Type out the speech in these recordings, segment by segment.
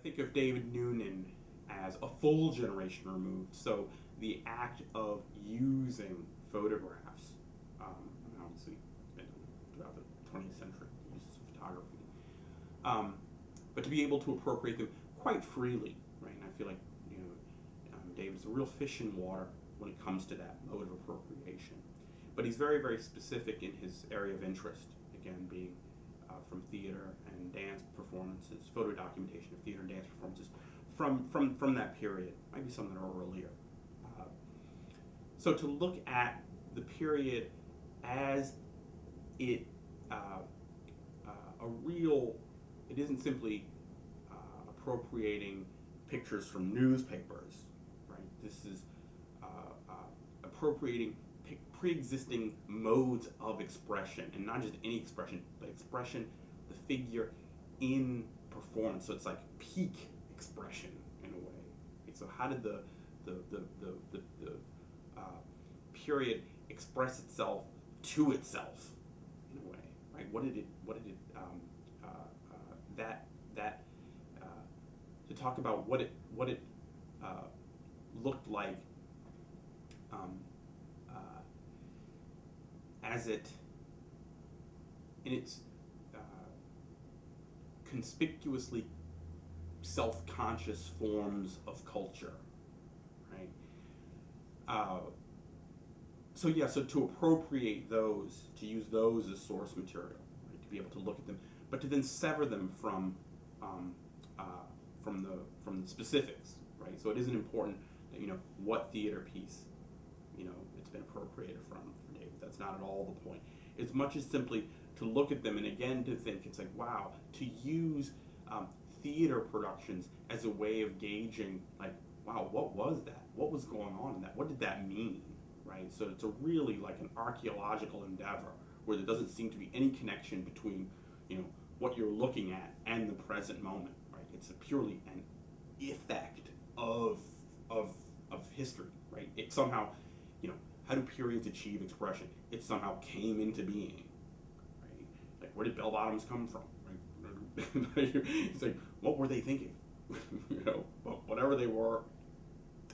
think of David Noonan as a full generation removed. So the act of using photographs, and obviously throughout the 20th century, the use of photography, but to be able to appropriate them quite freely, right? And I feel like David's a real fish in water when it comes to that mode of appropriation. But he's very, very specific in his area of interest, again, being from theater and dance performances, photo documentation of theater and dance performances from that period, maybe some that are earlier. So to look at the period as it it isn't simply appropriating pictures from newspapers, right? This is appropriating pre-existing modes of expression, and not just any expression, but expression, the figure in performance. So it's like peak expression in a way. So how did the period express itself to itself in a way, right? What did it to talk about what it looked like as it in its conspicuously self-conscious forms of culture, right? So to appropriate those, to use those as source material, right? To be able to look at them, but to then sever them from the specifics, right? So it isn't important that what theater piece it's been appropriated from David. That's not at all the point. As much as simply to look at them and again to think it's like, wow, to use theater productions as a way of gauging, like, wow, what was that? What was going on in that? What did that mean, right? So it's a really like an archaeological endeavor where there doesn't seem to be any connection between what you're looking at and the present moment, right? It's a purely an effect of history, right? It somehow, how do periods achieve expression? It somehow came into being, right? Like, where did bell bottoms come from, right? It's like, what were they thinking? Whatever they were,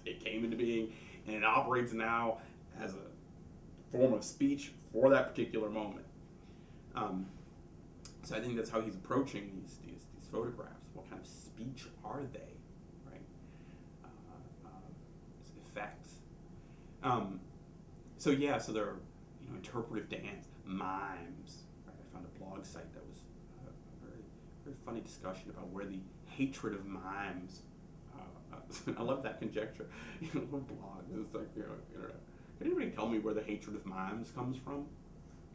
it came into being, and it operates now as a form of speech for that particular moment. So I think that's how he's approaching these photographs. What kind of speech are they, right? Effects. So there are interpretive dance, mimes. Right? I found a blog site that was a very, very funny discussion about where the hatred of mimes. I love that conjecture. Blog. It's like internet. Can anybody tell me where the hatred of mimes comes from?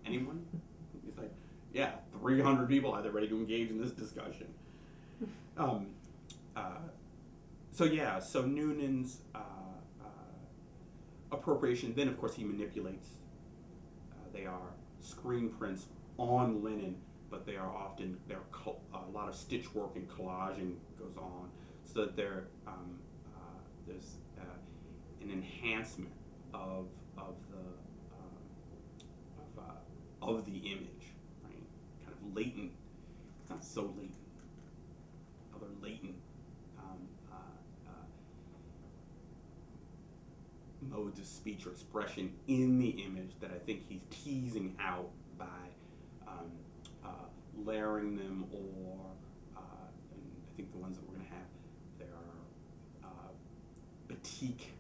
Anyone? He's like, yeah, 300 people either ready to engage in this discussion. So Noonan's appropriation, then of course he manipulates. They are screen prints on linen, but they are often, a lot of stitch work and collaging goes on, so that there's an enhancement of the image, right? Kind of latent. It's not so latent. Other latent modes of speech or expression in the image that I think he's teasing out by layering them, or and I think the ones that we're going to have, they are batik